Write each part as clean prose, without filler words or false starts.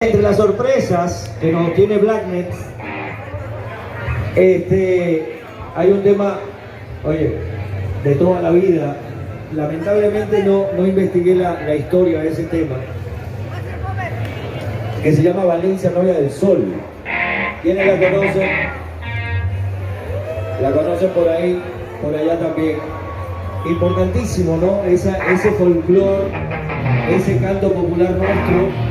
Entre las sorpresas que nos tiene Blacknet, hay un tema, oye, de toda la vida. Lamentablemente no investigué la historia de ese tema, que se llama Valencia, novia del sol. ¿Quiénes la conocen? La conocen por ahí, por allá también. Importantísimo, ¿no? Ese folclore, ese canto popular nuestro,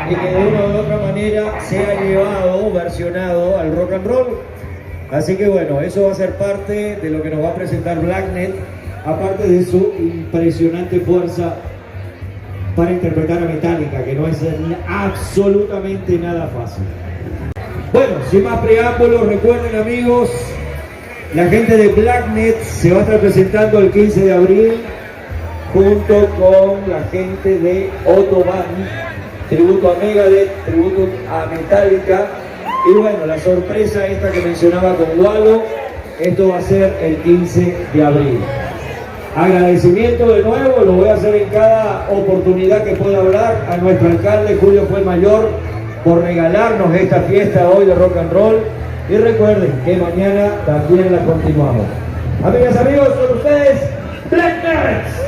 y que de una u otra manera se ha llevado, versionado al rock and roll. Así que bueno, eso va a ser parte de lo que nos va a presentar Blacknet, aparte de su impresionante fuerza para interpretar a Metallica, que no es absolutamente nada fácil. Bueno, sin más preámbulos, recuerden amigos, la gente de Blacknet se va a estar presentando el 15 de abril junto con la gente de Autobahn, tributo a Megadeth, tributo a Metallica. Y bueno, la sorpresa esta que mencionaba con Wallo, esto va a ser el 15 de abril. Agradecimiento de nuevo, lo voy a hacer en cada oportunidad que pueda hablar, a nuestro alcalde Julio Fuenmayor por regalarnos esta fiesta hoy de rock and roll. Y recuerden que mañana también la continuamos. Amigas, amigos, con ustedes, Blacknet.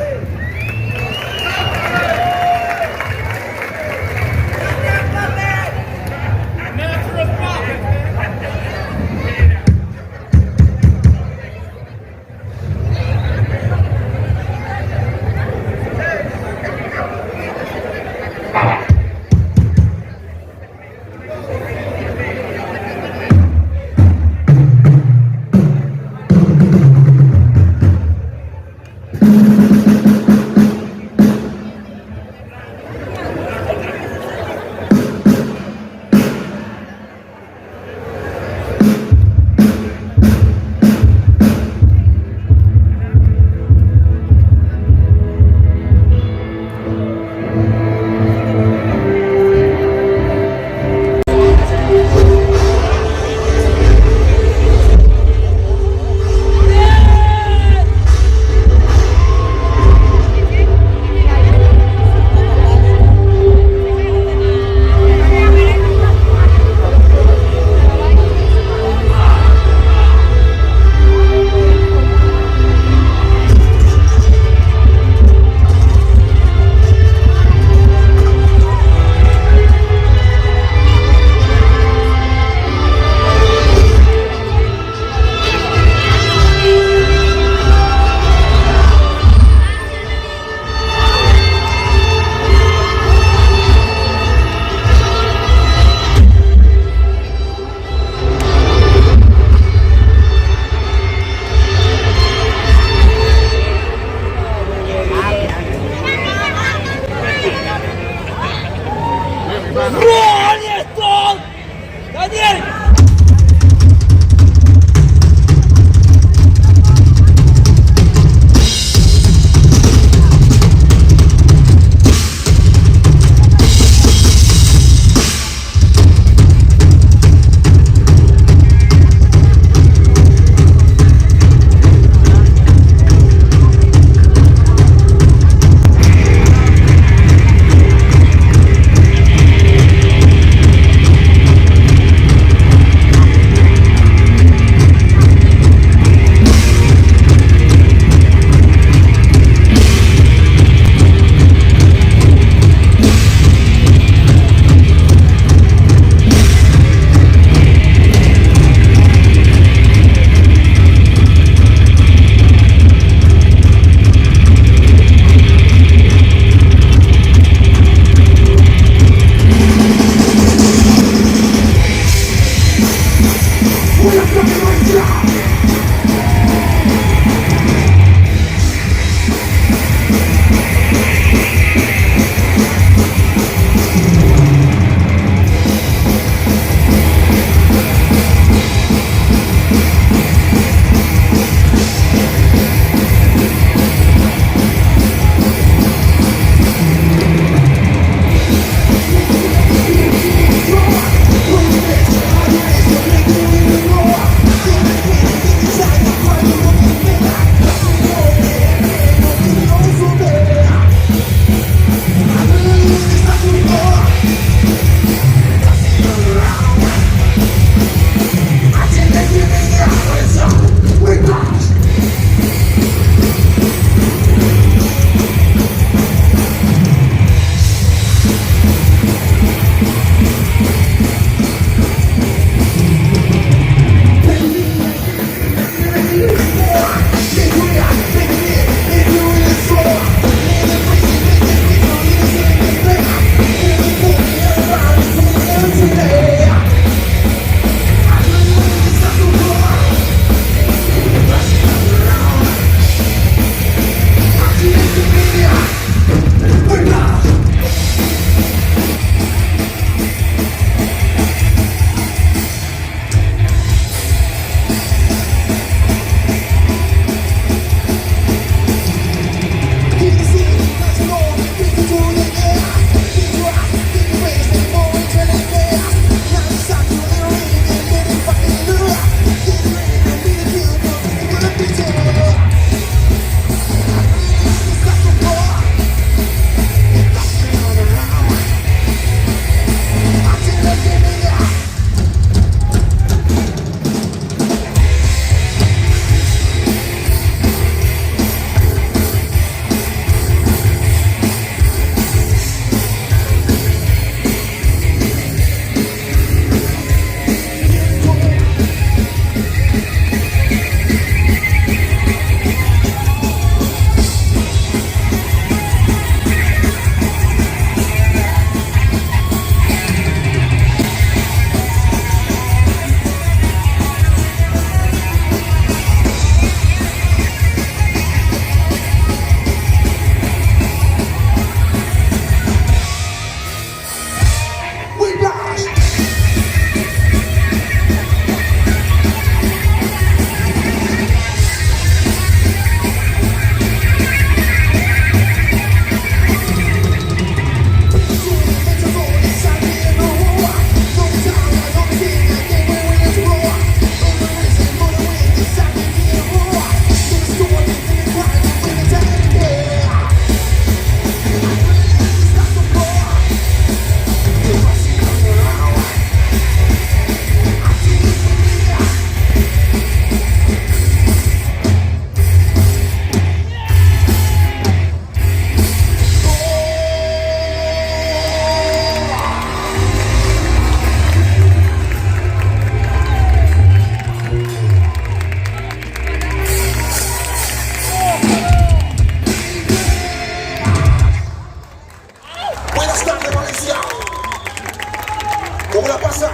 ¿Cómo la pasan?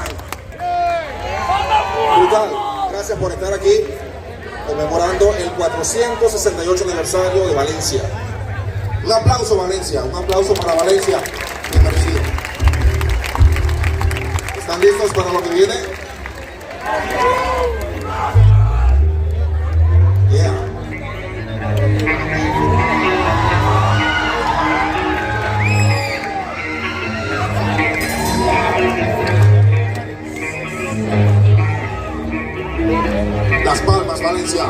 Brutal. Gracias por estar aquí conmemorando el 468 aniversario de Valencia. Un aplauso, Valencia. Un aplauso para Valencia. Bien merecido. ¿Están listos para lo que viene? Yeah. Las Palmas, Valencia.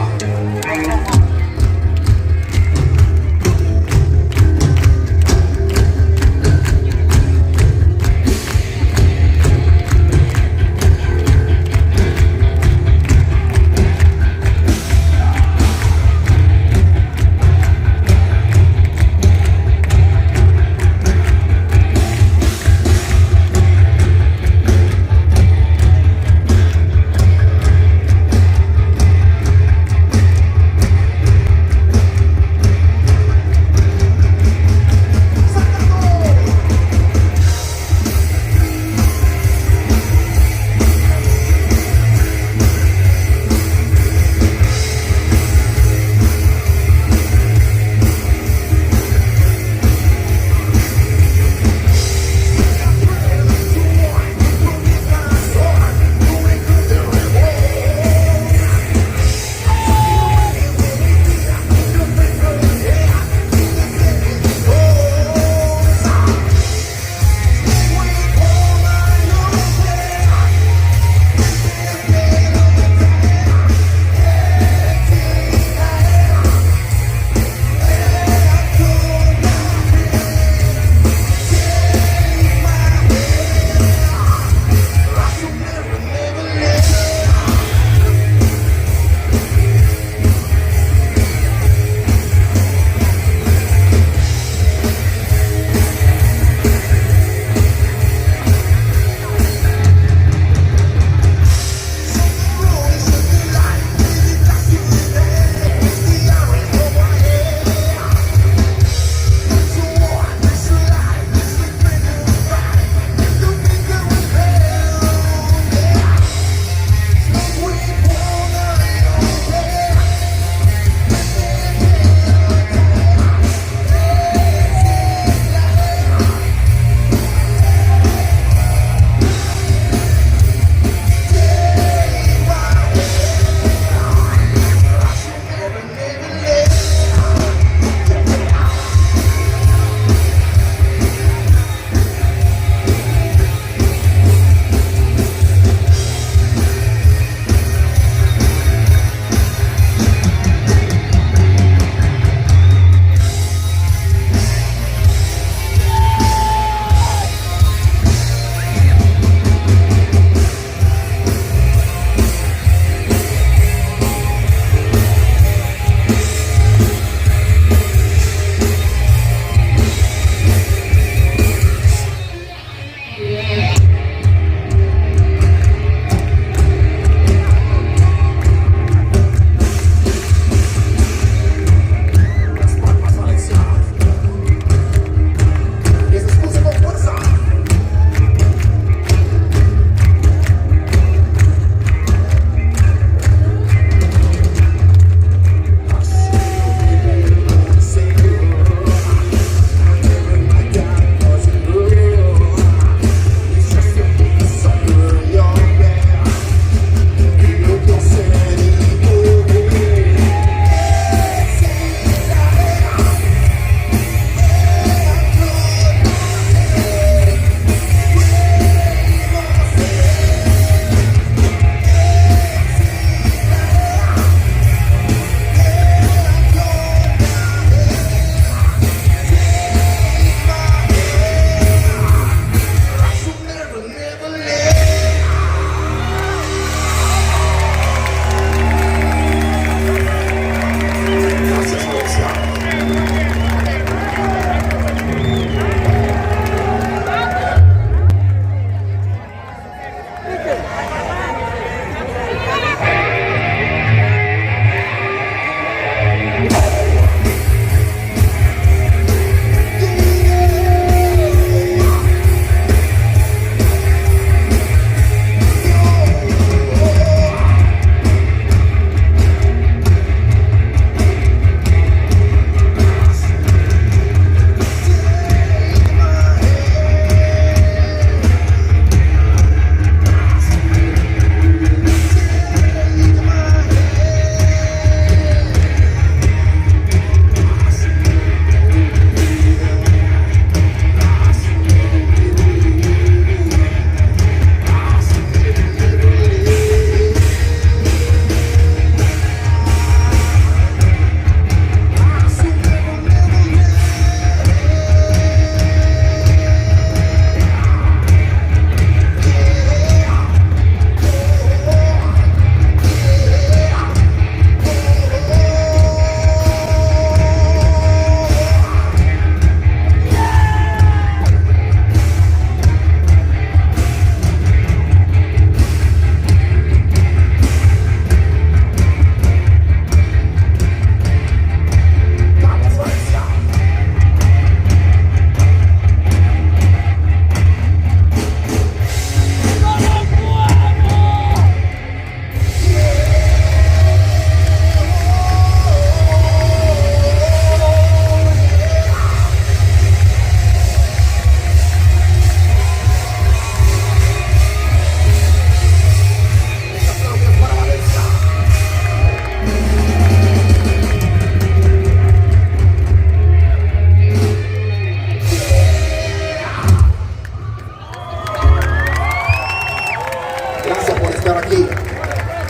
estar aquí.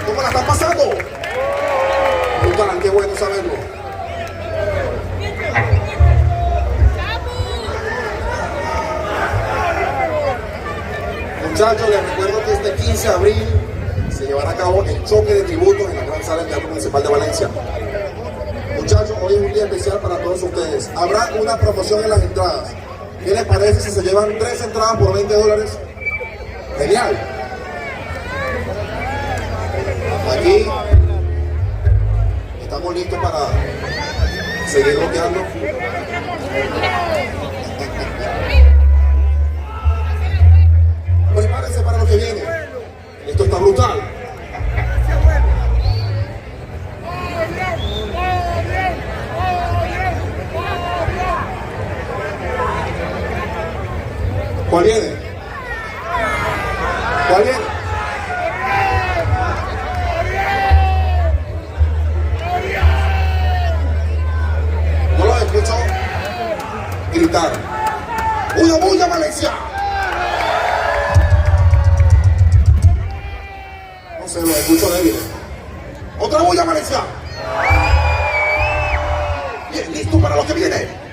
¿Cómo la están pasando? Brutal, qué bueno saberlo. Muchachos, les recuerdo que este 15 de abril se llevará a cabo el choque de tributos en la gran sala del Teatro Municipal de Valencia. Muchachos, hoy es un día especial para todos ustedes. Habrá una promoción en las entradas. ¿Qué les parece si se llevan 3 entradas por $20? Genial. Aquí estamos listos para seguir bloqueando. Prepárense para lo que viene. Esto está brutal. ¿Cuál viene? ¿Cuál viene? No lo escucho gritar. ¡Bulla, bulla, Valencia! No sé, lo escucho débil. ¡Otra bulla, Valencia! Bien, listo para lo que viene.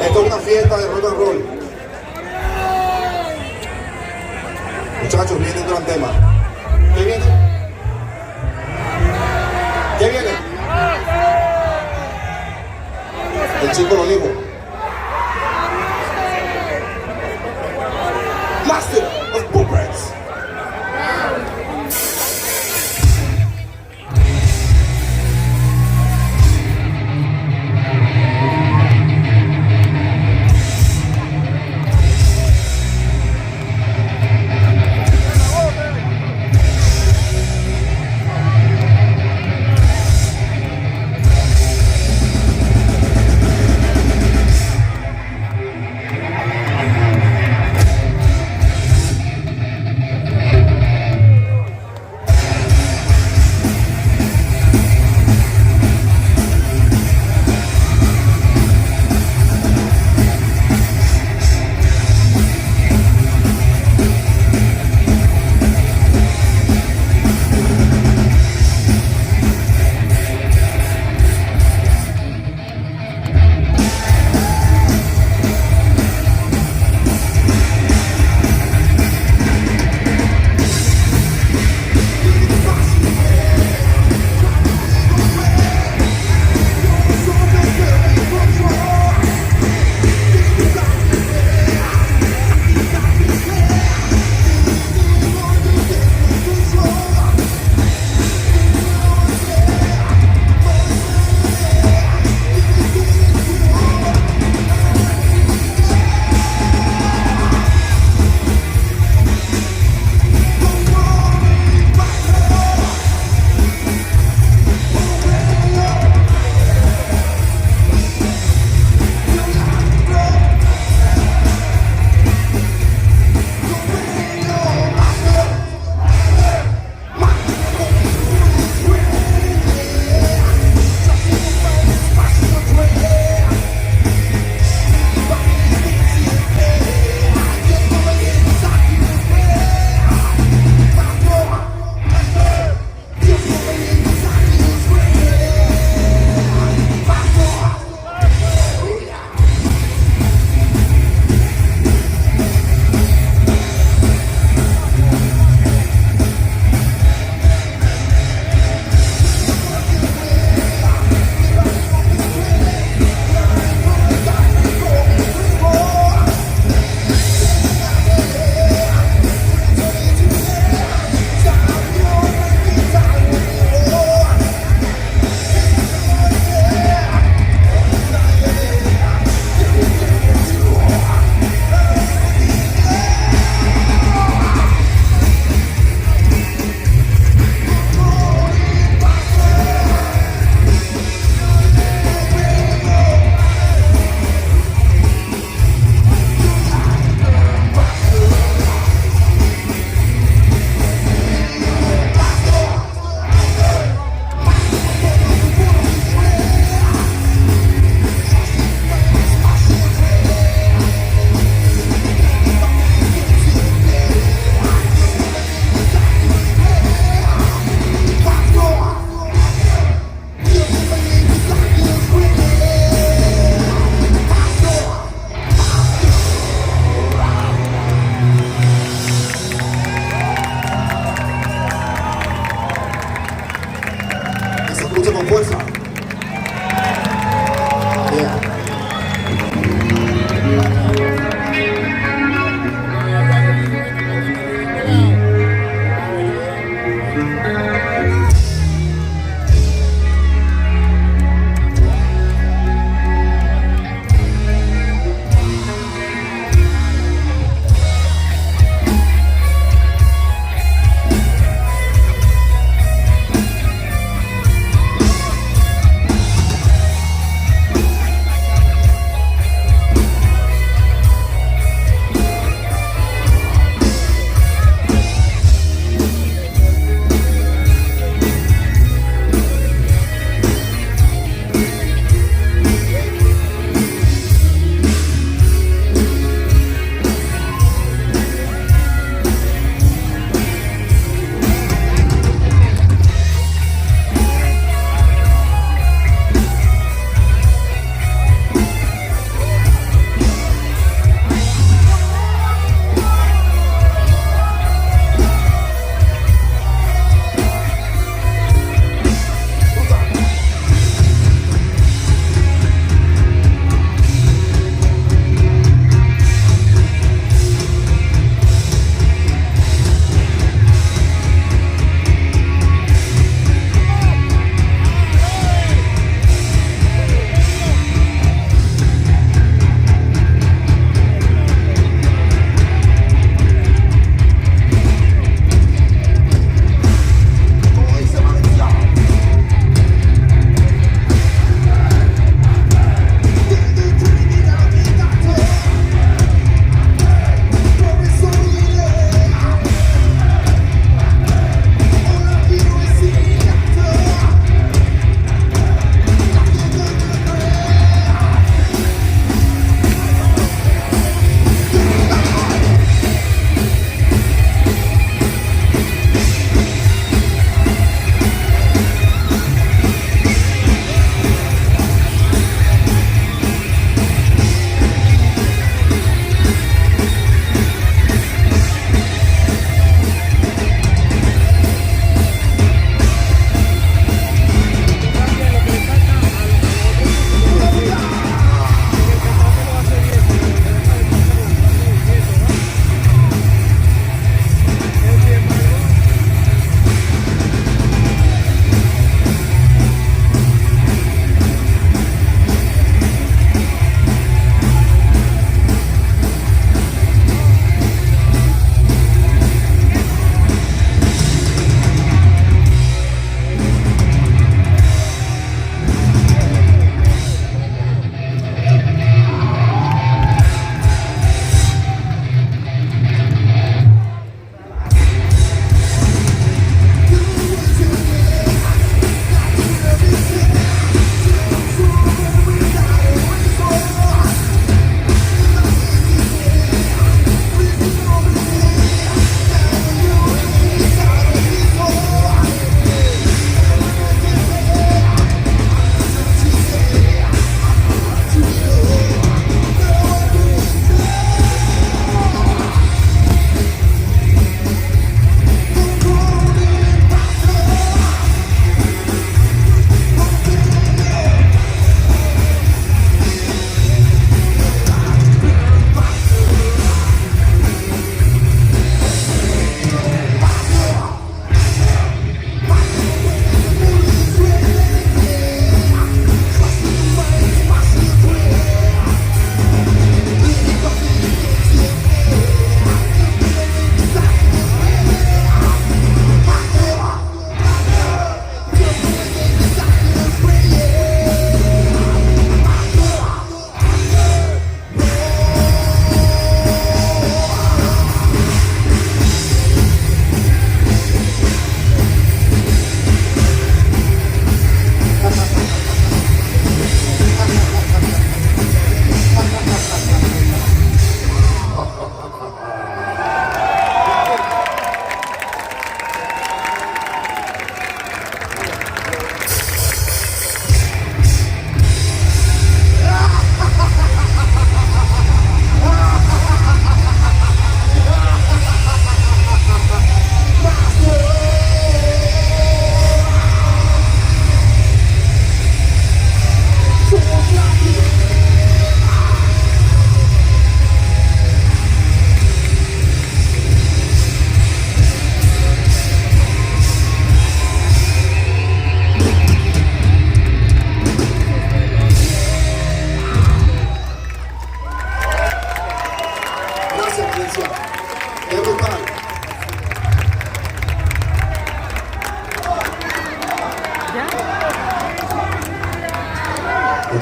Esto es una fiesta de rock and roll. Muchachos, viene el gran tema. ¿Qué viene? ¿Qué viene? El chico lo dijo. Master of Puppets.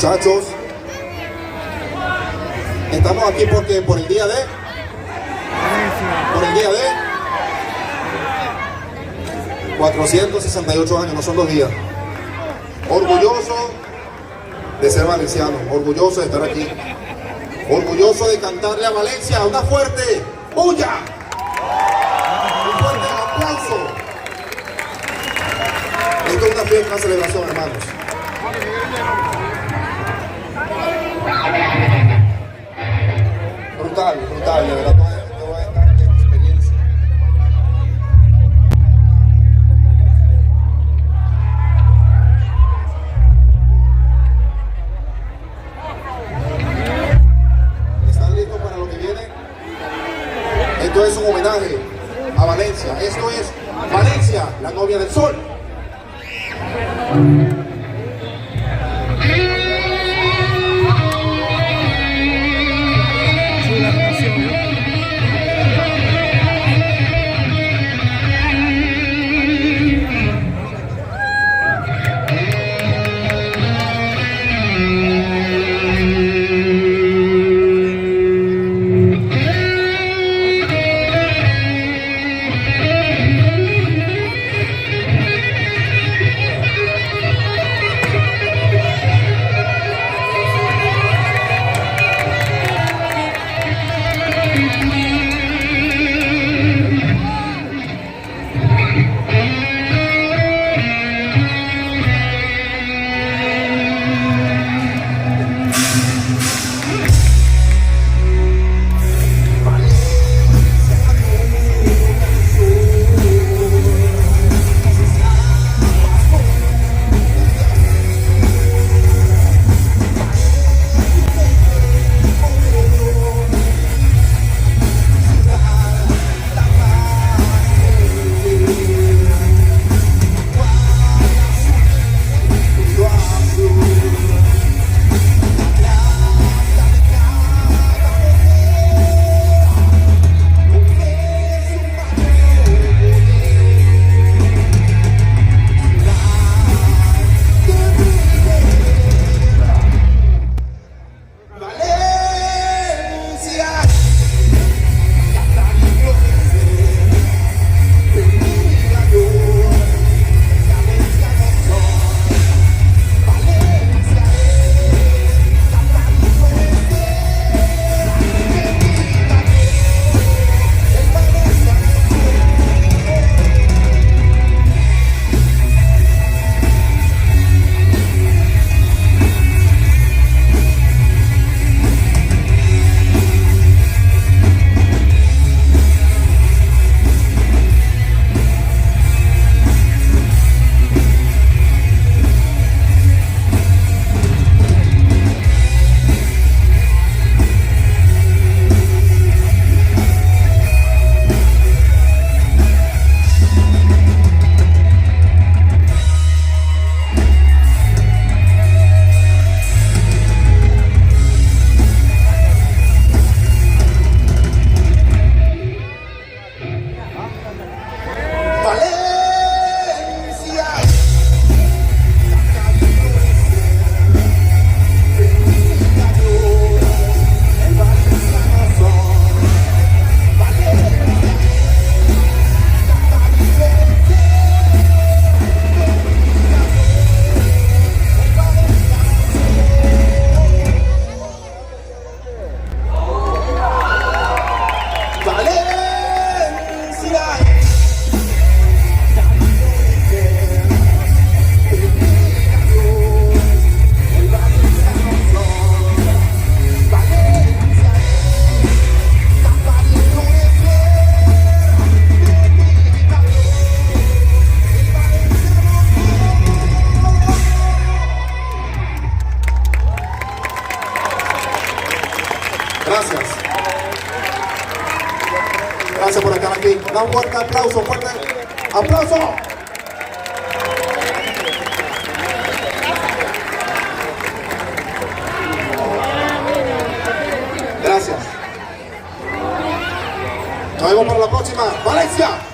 Muchachos, estamos aquí porque por el día de 468 años, no son 2 días. Orgulloso de ser valenciano, orgulloso de estar aquí, orgulloso de cantarle a Valencia una fuerte bulla, un fuerte aplauso. Esto es una fiesta, una celebración, hermanos. Brutal, brutal, de verdad, toda esta experiencia. ¿Están listos para lo que viene? Esto es un homenaje a Valencia. Esto es Valencia, la novia del sol. Gracias. Gracias por estar aquí. Da un fuerte aplauso, fuerte aplauso. Gracias. Nos vemos para la próxima. Valencia.